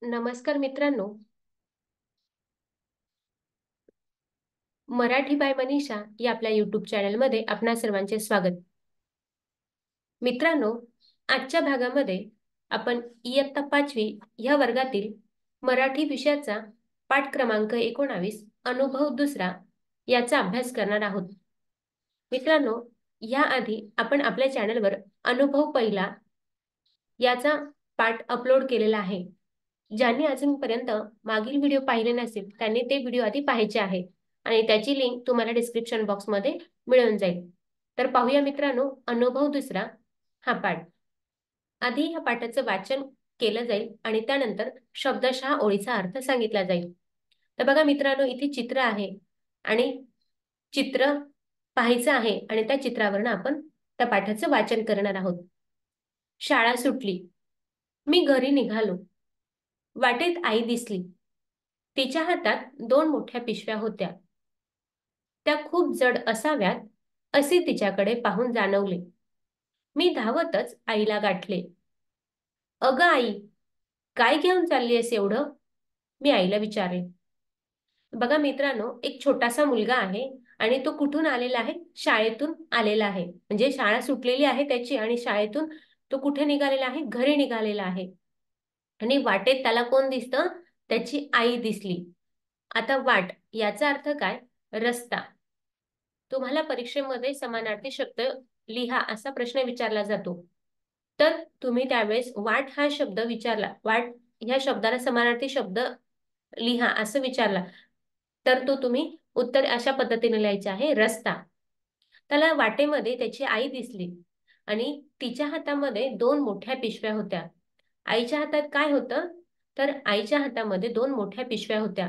नमस्कार मित्रांनो. मराठी बाय मनीषा या आपल्या युट्यूब चॅनलमध्ये आपणा सर्वांचे स्वागत. मित्रांनो, आजच्या भागामध्ये आपण इयत्ता 5वी या वर्गातील मराठी विषयाचा पाठ क्रमांक 19 अनुभव दुसरा याचा अभ्यास करणार आहोत. मित्रांनो, याआधी आपण आपल्या चॅनलवर अनुभव पहिला याचा पाठ अपलोड केलेला आहे. ज्यांनी अजूनपर्यंत मागील व्हिडिओ पाहिले नसेल त्यांनी ते व्हिडिओ आधी पाहायचे आहे आणि त्याची लिंक तुम्हाला डिस्क्रिप्शन बॉक्समध्ये मिळून जाईल. तर पाहूया मित्रांनो, अनुभव दुसरा हा पाठ. आधी ह्या पाठाचं वाचन केलं जाईल आणि त्यानंतर शब्दशः ओळीचा अर्थ सांगितला जाईल. तर बघा मित्रांनो, इथे चित्र आहे आणि चित्र पाहायचं आहे आणि त्या चित्रावरून आपण त्या पाठाचं वाचन करणार आहोत. शाळा सुटली. मी घरी निघालो. वाटेत आई दिसली. तिच्या हातात 2 मोठ्या पिशव्या होत्या. त्या खूप जड असाव्यात असे तिच्याकडे पाहून जाणवले. मी धावतच आईला गाठले. अगं आई, काय घेऊन चालली आहेस एवढं? मी आईला विचारले. बघा मित्रांनो, एक छोटासा मुलगा आहे आणि तो कुठून आलेला आहे? शाळेतून आलेला आहे. म्हणजे शाळा सुटलेली आहे त्याची आणि शाळेतून तो कुठे निघालेला आहे? घरी निघालेला आहे. आणि वाटेत त्याला कोण दिसतं? त्याची आई दिसली. आता वाट याचा अर्थ काय? रस्ता. तुम्हाला परीक्षेमध्ये समानार्थी शब्द लिहा असा प्रश्न विचारला जातो. तर तुम्ही त्यावेळेस वाट हा शब्द विचारला, वाट ह्या शब्दाला समानार्थी शब्द लिहा असं विचारला, तर तो तुम्ही उत्तर अशा पद्धतीने लिहायचे आहे, रस्ता. त्याला वाटेमध्ये त्याची आई दिसली आणि तिच्या हातामध्ये 2 मोठ्या पिशव्या होत्या. आईच्या हातात काय होतं? तर आईच्या हातामध्ये 2 मोठ्या पिशव्या होत्या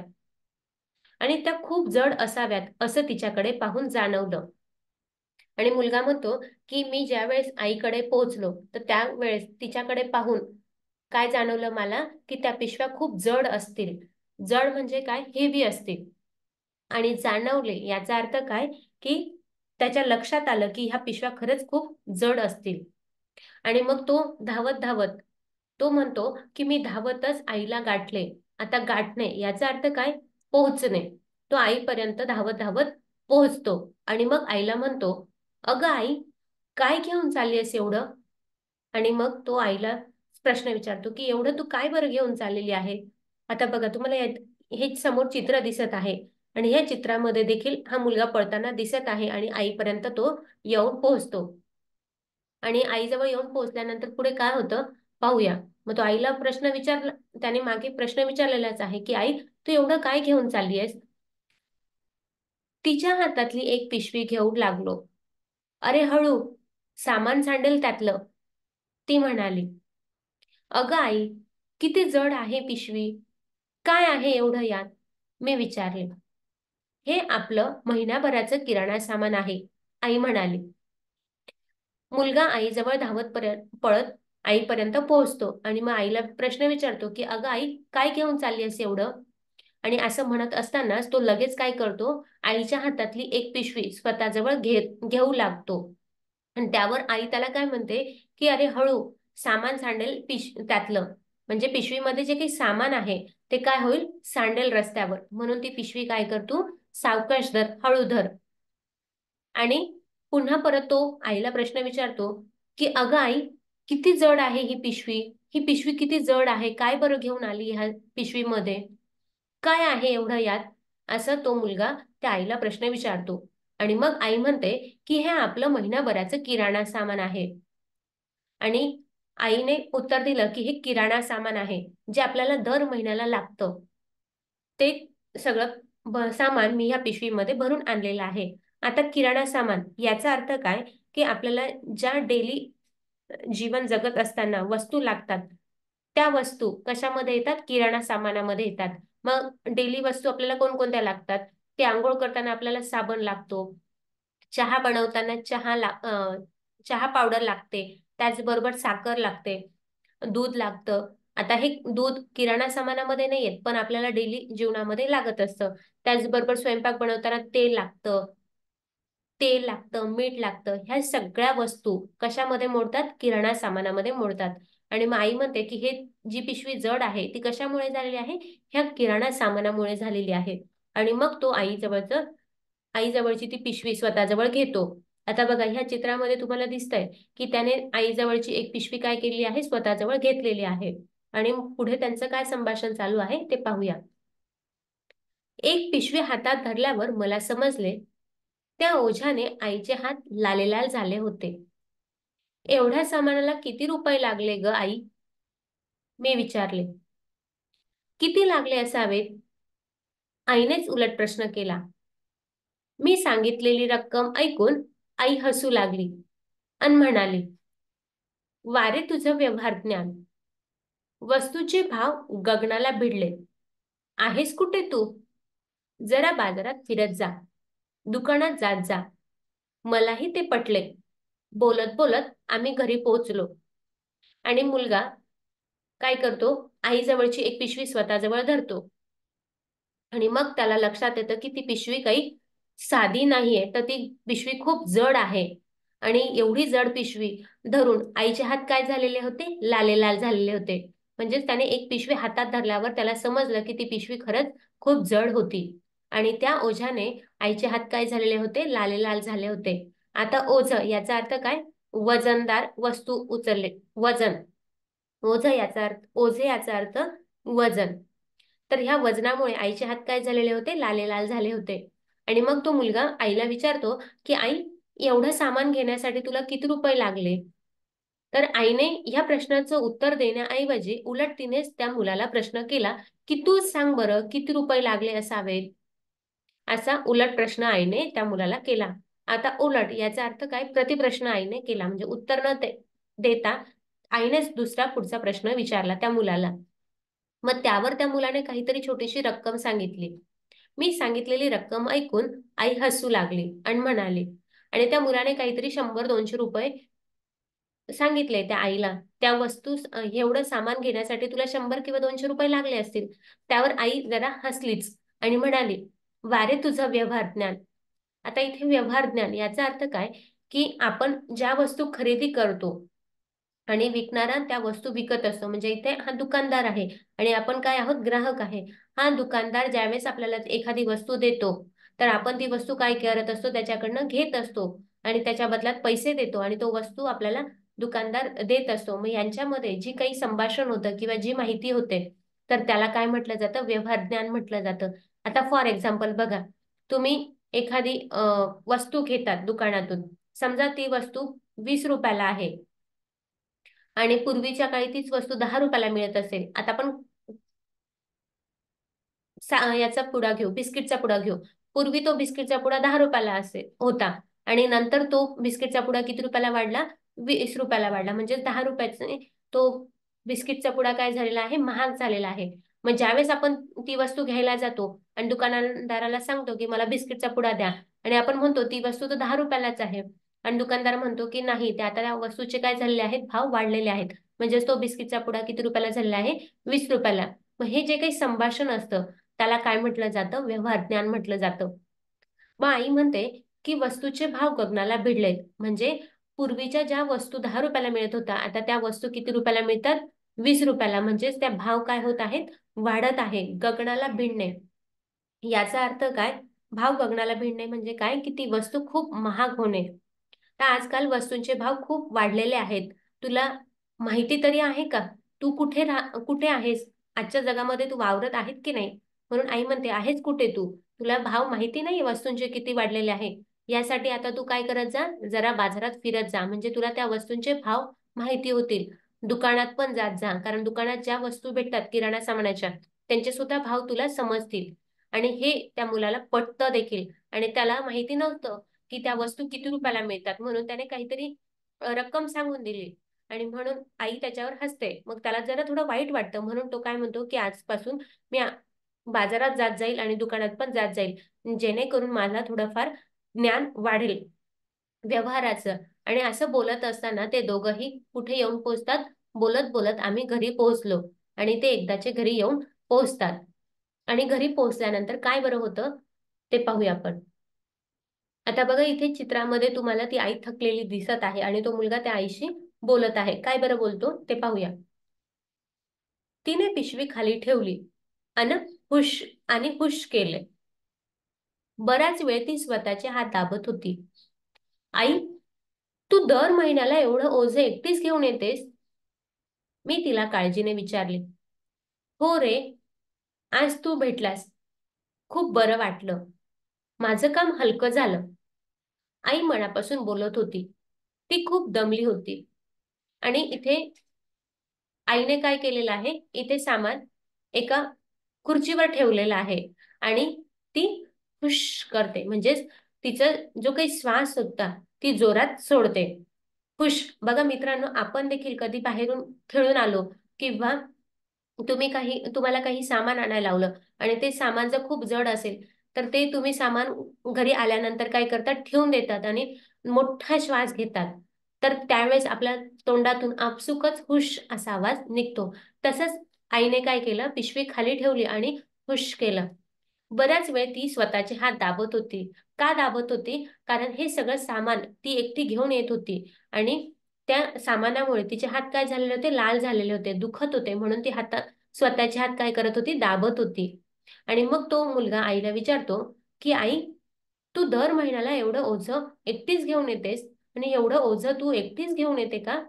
आणि त्या खूप जड असाव्यात असं तिच्याकडे पाहून जाणवलं. आणि मुलगा म्हणतो की मी ज्यावेळेस आईकडे पोहोचलो तर त्यावेळेस तिच्याकडे पाहून काय जाणवलं मला? की त्या पिशव्या खूप जड असतील. जड म्हणजे काय? हेवी असतील. आणि जाणवले याचा अर्थ काय? की त्याच्या लक्षात आलं की ह्या पिशव्या खरंच खूप जड असतील. आणि मग तो धावत धावत तो म्हणतो की मी धावतच आईला गाठले. आता गाठणे याचा अर्थ काय? पोहोचणे. तो आईपर्यंत धावत धावत पोहोचतो आणि मग आईला म्हणतो, अगं आई, काय घेऊन चालली आहेस एवढं? आणि मग तो आईला प्रश्न विचारतो की एवढं तू काय बरं घेऊन चाललेली आहे? आता बघा तुम्हाला हे समोर चित्र दिसत आहे आणि ह्या चित्रामध्ये देखील हा मुलगा पळताना दिसत आहे आणि आईपर्यंत तो येऊन पोहोचतो. आणि आईजवळ येऊन पोहोचल्यानंतर पुढे काय होतं पाहूया. मग तो आईला प्रश्न विचारला, त्याने मागे प्रश्न विचारलेलाच आहे की आई, तू एवढं काय घेऊन चालली आहेस? तिच्या हातातली एक पिशवी घेऊन लागलो. अरे हळू, सामान सांडेल त्यातलं, ती म्हणाली. अगं आई, किती जड आहे पिशवी. काय आहे एवढं यात? मी विचारले. हे आपलं महिनाभराचं किराणा सामान आहे, आई म्हणाली. मुलगा आईजवळ धावत पळत आईपर्यंत पोहोचतो आणि मग आईला प्रश्न विचारतो की अगं आई, काय घेऊन चालली आहेस एवढं? आणि असं म्हणत असतानाच तो लगेच काय करतो? आईच्या हातातली एक पिशवी स्वतःजवळ घेऊ लागतो. आणि त्यावर आई त्याला काय म्हणते की अरे हळू, सामान सांडेल त्यातलं. म्हणजे पिशवीमध्ये जे काही सामान आहे ते काय होईल? सांडेल रस्त्यावर. म्हणून ती पिशवी काय करतो? सावकाश धर, हळू धर. आणि पुन्हा परत तो आईला प्रश्न विचारतो की अगं आई, किती जड आहे ही पिशवी? ही पिशवी किती जड आहे? काय बरं घेऊन आली ह्या पिशवीमध्ये? काय आहे एवढं यात? असं तो मुलगा त्या आईला प्रश्न विचारतो. आणि मग आई म्हणते की हे आपलं महिनाभराचं किराणा सामान आहे. आणि आईने उत्तर दिलं की हे किराणा सामान आहे, जे आपल्याला दर महिन्याला लागतं. ते सगळं सामान मी ह्या पिशवीमध्ये भरून आणलेलं आहे. आता किराणा सामान याचा अर्थ काय? की आपल्याला ज्या डेली जीवन जगत असताना वस्तू लागतात, त्या वस्तू कशामध्ये येतात? किराणा सामानामध्ये येतात. मग डेली वस्तू आपल्याला कोणकोणत्या लागतात? ते अंघोळ करताना आपल्याला साबण लागतो. चहा बनवताना चहा पावडर लागते. त्याचबरोबर साखर लागते. दूध लागतं. आता हे दूध किराणा सामानामध्ये नाही येत, पण आपल्याला डेली जीवनामध्ये लागत असतं. त्याचबरोबर स्वयंपाक बनवताना तेल लागतं. तेल लागतं, मीठ लागतं, ह्या सगळ्या वस्तू कशामध्ये मोडतात? किराणा सामानामध्ये मोडतात. आणि मग आई म्हणते की हे जी पिशवी जड आहे ती कशामुळे झालेली आहे? ह्या किराणा सामानामुळे झालेली आहे. आणि मग तो आईजवळची ती पिशवी स्वतःजवळ घेतो. आता बघा ह्या चित्रामध्ये तुम्हाला दिसतंय की त्याने आईजवळची एक पिशवी काय केलेली आहे? स्वतःजवळ घेतलेली आहे. आणि पुढे त्यांचं काय संभाषण चालू आहे ते पाहूया. एक पिशवी हातात धरल्यावर मला समजले त्या ओझ्याने आईचे हात लालेलाल झाले होते. एवढ्या सामानाला किती रुपये लागले ग आई? मी विचारले. किती लागले असावेत? आईनेच उलट प्रश्न केला. मी सांगितलेली रक्कम ऐकून आई हसू लागली आणि म्हणाली, वारे तुझं व्यवहार ज्ञान. वस्तूचे भाव गगनाला भिडले. आहेस कुठे तू? जरा बाजारात फिरत जा. दुकानात जात जा. मलाही ते पटले. बोलत बोलत आम्ही घरी पोहोचलो. आणि मुलगा काय करतो? आईजवळची एक पिशवी स्वतःजवळ धरतो. आणि मग त्याला लक्षात येतं की ती पिशवी काही साधी नाहीये, तर ती पिशवी खूप जड आहे. आणि एवढी जड पिशवी धरून आईचे हात काय झालेले होते? लालेलाल झालेले होते. म्हणजेच त्याने एक पिशवी हातात धरल्यावर त्याला समजलं की ती पिशवी खरंच खूप जड होती. आणि त्या ओझ्याने आईचे हात काय झालेले होते? लालेलाल झाले होते. आता ओझं याचा अर्थ काय? वजनदार वस्तू उचलले. वजन. ओझे याचा अर्थ वजन. तर ह्या वजनामुळे आईचे हात काय झालेले होते? लालेलाल झाले होते. आणि मग तो मुलगा आईला विचारतो की आई, एवढं सामान घेण्यासाठी तुला किती रुपये लागले? तर आईने ह्या प्रश्नाचं उत्तर देण्याऐवजी उलट तिनेच त्या मुलाला प्रश्न केला की तूच सांग बरं किती रुपये लागले असावेत? असा उलट प्रश्न आईने त्या मुलाला केला. आता उलट याचा अर्थ काय? प्रतिप्रश्न आईने केला. म्हणजे उत्तर न देता आईनेच दुसरा पुढचा प्रश्न विचारला त्या मुलाला. मग त्यावर त्या मुलाने काहीतरी छोटीशी रक्कम सांगितली. मी सांगितलेली रक्कम ऐकून आई हसू लागली आणि म्हणाली. आणि त्या मुलाने काहीतरी 100-200 रुपये सांगितले त्या आईला. त्या वस्तू एवढं सामान घेण्यासाठी तुला 100 किंवा 200 रुपये लागले असतील. त्यावर आई जरा हसलीच आणि म्हणाली, वारे तुझं व्यवहार ज्ञान. आता इथे व्यवहार ज्ञान याचा अर्थ काय? की आपण ज्या वस्तू खरेदी करतो आणि विकणारा त्या वस्तू विकत असतो. म्हणजे इथे हा दुकानदार आहे आणि आपण काय आहोत? ग्राहक आहे. हा दुकानदार ज्यावेळेस आपल्याला एखादी वस्तू देतो, तर आपण ती वस्तू काय करत असतो? त्याच्याकडनं घेत असतो आणि त्याच्या बदल्यात पैसे देतो आणि तो वस्तू आपल्याला दुकानदार देत असतो. मग यांच्यामध्ये जी काही संभाषण होतं किंवा जी माहिती होते, तर त्याला काय म्हटलं जातं? व्यवहार ज्ञान म्हटलं जातं. आता फॉर एक्झाम्पल बघा, तुम्ही एखादी वस्तू घेतात दुकानातून. समजा ती वस्तू 20 रुपयाला आहे आणि पूर्वीच्या काळी तीच वस्तू 10 रुपयाला मिळत असेल. आता आपण याचा पुडा घेऊ, बिस्किटचा पुडा घेऊ. पूर्वी तो बिस्किटचा पुडा 10 रुपयाला होता आणि नंतर तो बिस्किटचा पुडा किती रुपयाला वाढला? 20 रुपयाला वाढला. म्हणजे 10 रुपयाचे तो बिस्किटचा पुडा काय झालेला आहे? महाग झालेला आहे. मग ज्यावेळेस आपण ती वस्तू घ्यायला जातो आणि दुकानदाराला सांगतो की मला बिस्किटचा पुडा द्या आणि आपण म्हणतो ती वस्तू तर 10 रुपयालाच आहे आणि दुकानदार म्हणतो की नाही, ते आता त्या वस्तूचे काय झालेले आहेत? भाव वाढलेले आहेत. म्हणजेच तो बिस्किटचा पुडा किती रुपयाला झालेला आहे? 20 रुपयाला. मग हे जे काही संभाषण असतं त्याला काय म्हटलं जातं? व्यवहार ज्ञान म्हटलं जातं. मग आई म्हणते की वस्तूचे भाव गगनाला भिडलेत. म्हणजे पूर्वीच्या ज्या वस्तू 10 रुपयाला मिळत होत्या, आता त्या वस्तू किती रुपयाला मिळतात? 20 रुपयाला. म्हणजेच त्या भाव काय होत आहेत? वाढत आहे. गगनाला भिडणे याचा अर्थ काय? भाव गगनाला भिडणे म्हणजे काय? की ती वस्तू खूप महाग होणे. तर आजकाल वस्तूंचे भाव खूप वाढलेले आहेत. तुला माहिती तरी आहे का? तू कुठे आहेस? आजच्या जगामध्ये तू वावरत आहेत की नाही? म्हणून आई म्हणते, आहेस कुठे तू? तुला भाव माहिती नाही वस्तूंचे किती वाढलेले आहे? यासाठी आता तू काय करत जा? जरा बाजारात फिरत जा. म्हणजे तुला त्या वस्तूंचे भाव माहिती होतील. दुकानात पण जात जा. कारण दुकानात ज्या वस्तू भेटतात किराणा सामानाच्या, त्यांचे सुद्धा भाव तुला समजतील. आणि हे त्या मुलाला पटतं देखील. आणि त्याला माहिती नव्हतं की त्या वस्तू किती रुपयाला मिळतात. म्हणून त्याने काहीतरी रक्कम सांगून दिली आणि म्हणून आई त्याच्यावर हसते. मग त्याला जरा थोडं वाईट वाटतं. म्हणून तो काय म्हणतो की आजपासून मी बाजारात जात जाईल आणि दुकानात पण जात जाईल, जेणेकरून मला थोडंफार ज्ञान वाढेल व्यवहाराचं. आणि असं बोलत असताना ते दोघंही कुठे येऊन पोहोचतात? बोलत बोलत आम्ही घरी पोहोचलो. आणि ते एकदाचे घरी येऊन पोहोचतात. आणि घरी पोहोचल्यानंतर काय बरं होतं ते पाहूया आपण. आता बघा इथे चित्रामध्ये तुम्हाला ती आई थकलेली दिसत आहे आणि तो मुलगा त्या आईशी बोलत आहे. काय बरं बोलतो ते पाहूया. तिने पिशवी खाली ठेवली अन हुश आणि हुश केले. बराच वेळ ती स्वतःचे हात दाबत होती. आई, तू दर महिन्याला एवढं ओझं एकटीच घेऊन येतेस? मी तिला काळजीने विचारले. हो रे, आज तू भेटलास. खूप बरं वाटलं. माझं काम हलकं झालं. आई मनापासून बोलत होती. ती खूप दमली होती. आणि इथे आईने काय केलेलं आहे, इथे सामान एका खुर्चीवर ठेवलेला आहे आणि ती हुश करते. म्हणजेच तिचा जो काही श्वास होता ती जोरात सोडते. हुश. बघा मित्रांनो, आपण देखील कधी बाहेरून खेळून आलो किंवा तुम्हाला काही सामान आणायला लावलं आणि ते सामान जर खूप जड असेल तर ते तुम्ही सामान घरी आल्यानंतर काय करतात, ठेवून देतात आणि मोठा श्वास घेतात. तर त्यावेळेस आपल्या तोंडातून आपसुकच हुश असा आवाज निघतो. तसंच आईने काय केलं, पिशवी खाली ठेवली आणि हुश केलं. बराच वेळ ती स्वतःचे हात दाबत होती. का दाबत होती? कारण हे सगळं सामान ती एकटी घेऊन येत होती आणि त्या सामानामुळे तिचे हात काय झालेले होते, लाल झालेले होते, दुखत होते. म्हणून ती स्वतःचे हात काय करत होती, दाबत होती. आणि मग तो मुलगा आईला विचारतो की आई, तू दर महिन्याला एवढं ओझं एकटीच घेऊन येतेस आणि एवढं ओझं तू एकटीच घेऊन येते का?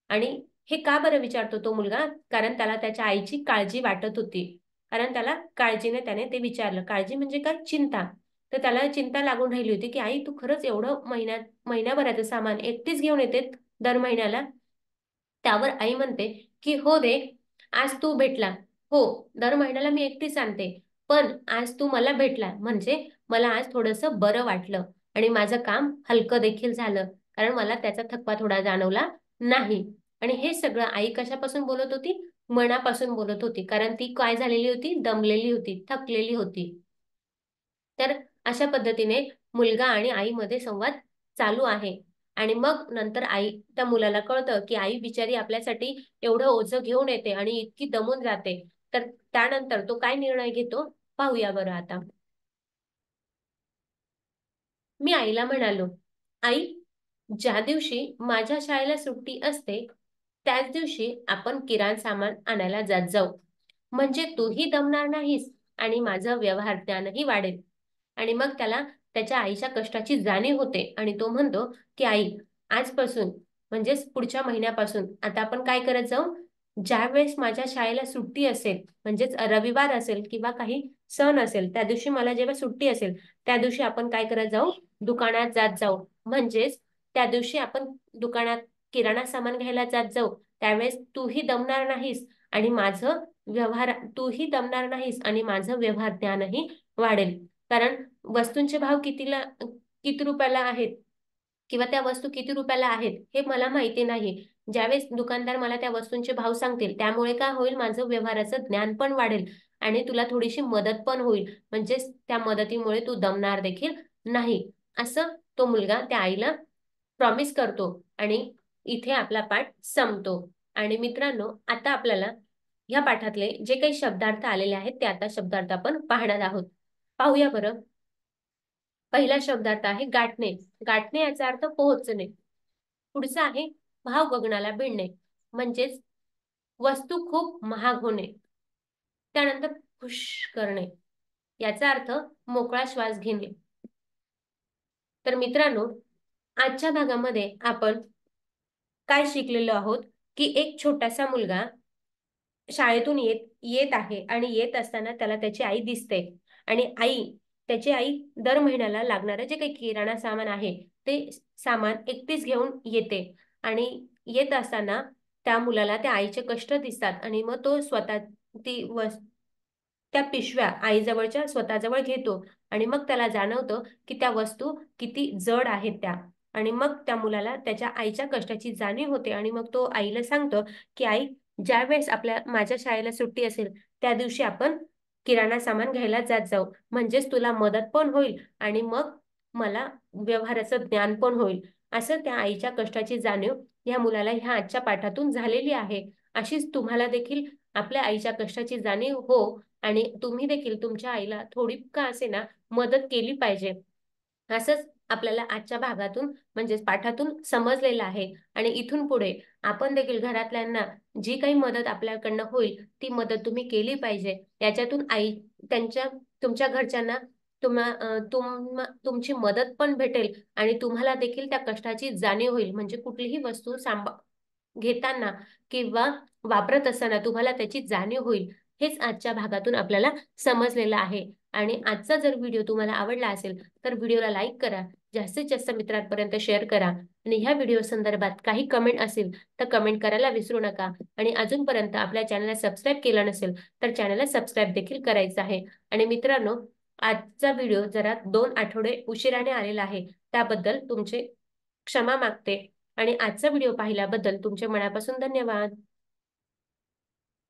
आणि हे का बरं विचारतो तो मुलगा? कारण त्याला त्याच्या आईची काळजी वाटत होती. कारण त्याला काळजीने त्याने ते विचारलं. काळजी म्हणजे काय? चिंता. तर त्याला चिंता लागून राहिली होती की आई, तू खरंच एवढं महिन्याभराचं सामान एकटीच घेऊन येते दर महिन्याला? त्यावर आई म्हणते की हो रे, आज तू भेटला. हो, दर महिन्याला मी एकटीच आणते. पण आज तू मला भेटला म्हणजे मला आज थोडंसं बरं वाटलं आणि माझं काम हलकं देखील झालं. कारण मला त्याचा थकवा थोडा जाणवला नाही. आणि हे सगळं आई कशापासून बोलत होती? मनापासून बोलत होती. कारण ती काय झालेली होती? दमलेली होती, थकलेली होती. तर अशा पद्धतीने मुलगा आणि आईमध्ये संवाद चालू आहे. आणि मग नंतर त्या मुलाला कळतं की आई बिचारी आपल्यासाठी एवढं ओझं घेऊन येते आणि इतकी दमून जाते. तर त्यानंतर तो काय निर्णय घेतो पाहूया बरं आता. मी आईला म्हणालो, आई, ज्या दिवशी माझ्या शाळेला सुट्टी असते त्याच दिवशी आपण किराणा सामान आणायला जात जाऊ. म्हणजे तूही दमणार नाहीस आणि माझं व्यवहार ज्ञानही वाढेल. आणि मग त्याला त्याच्या आईच्या कष्टाची जाणीव होते आणि तो म्हणतो की आई, आजपासून म्हणजेच पुढच्या महिन्यापासून आता आपण काय करत जाऊ, ज्या वेळेस माझ्या शाळेला सुट्टी असेल म्हणजेच रविवार असेल किंवा काही सण असेल त्या दिवशी मला जेव्हा सुट्टी असेल त्या दिवशी आपण काय करत जाऊ, दुकानात जात जाऊ. म्हणजेच त्या दिवशी आपण दुकानात किराणा सामान घ्यायला जात जाऊ. त्यावेळेस तूही दमणार नाहीस आणि तूही दमणार नाहीस आणि माझं व्यवहार ज्ञानही वाढेल. कारण वस्तूंचे भाव किती रुपयाला आहेत किंवा त्या वस्तू किती रुपयाला आहेत हे मला माहिती नाही. ज्यावेळेस दुकानदार मला त्या वस्तूंचे भाव सांगतील त्यामुळे काय होईल, माझं व्यवहाराचं ज्ञान पण वाढेल आणि तुला थोडीशी मदत पण होईल. म्हणजेच त्या मदतीमुळे तू दमणार देखील नाही. असं तो मुलगा त्या आईला प्रॉमिस करतो आणि इथे आपला पाठ संपतो. आणि मित्रांनो, आता आपल्याला ह्या पाठातले जे काही शब्दार्थ आलेले आहेत ते आता शब्दार्थ आपण पाहणार आहोत. पाहूया बरं. पहिला शब्दार्थ आहे गाठणे. गाठणे याचा अर्थ पोहोचणे. पुढचा आहे भाव गगनाला भिडणे. म्हणजेच वस्तू खूप महाग होणे. त्यानंतर खुश करणे. याचा अर्थ मोकळा श्वास घेणे. तर मित्रांनो, आजच्या भागामध्ये आपण काय शिकलेलो आहोत की एक छोटासा मुलगा शाळेतून येत येत आहे आणि येत असताना त्याला त्याची आई दिसते आणि त्याची आई दर महिन्याला लागणारं जे काही किराणा सामान आहे ते सामान एकटीच घेऊन येते. आणि येत असताना त्या मुलाला त्या आईचे कष्ट दिसतात आणि मग तो स्वतः ती वस त्या पिशव्या आईजवळच्या स्वतःजवळ घेतो आणि मग त्याला जाणवतं की त्या वस्तू किती जड आहेत त्या. आणि मग त्या मुलाला त्याच्या आईच्या कष्टाची जाणीव होते आणि मग तो आईला सांगतो की आई, ज्या वेळेस माझ्या शाळेला सुट्टी असेल त्या दिवशी आपण किराणा सामान घ्यायला जात जाऊ. म्हणजेच तुला मदत पण होईल आणि मग मला व्यवहाराचं ज्ञान पण होईल. असं त्या आईच्या कष्टाची जाणीव ह्या मुलाला ह्या आजच्या पाठातून झालेली आहे. अशीच तुम्हाला देखील आपल्या आईच्या कष्टाची जाणीव हो आणि तुम्ही देखील तुमच्या आईला थोडी का असे ना मदत केली पाहिजे. असंच आपल्याला आजच्या भागातून म्हणजेच पाठातून समजलेलं आहे. आणि इथून पुढे आपण देखील घरातल्यांना जी काही मदत आपल्याकडनं होईल ती मदत तुम्ही केली पाहिजे. याच्यातून त्यांच्या तुमच्या घरच्यांना तुमची मदत पण भेटेल आणि तुम्हाला देखील त्या कष्टाची जाणीव होईल. म्हणजे कुठलीही वस्तू घेताना किंवा वापरत असताना तुम्हाला त्याची जाणीव होईल. हेच आजच्या भागातून आपल्याला समजलेलं आहे. आणि आजचा जर व्हिडिओ तुम्हाला आवडला असेल तर व्हिडिओला लाईक करा, जास्तीत जास्त मित्रांपर्यंत शेअर करा. आणि ह्या व्हिडिओ संदर्भात काही कमेंट असेल तर कमेंट करायला विसरू नका. आणि अजूनपर्यंत आपल्या चॅनलला सबस्क्राईब केलं नसेल तर चॅनलला सबस्क्राईब देखील करायचं आहे. आणि मित्रांनो, आजचा व्हिडिओ जरा 2 आठवडे उशिराने आलेला आहे, त्याबद्दल तुमचे क्षमा मागते. आणि आजचा व्हिडिओ पाहिल्याबद्दल तुमचे मनापासून धन्यवाद.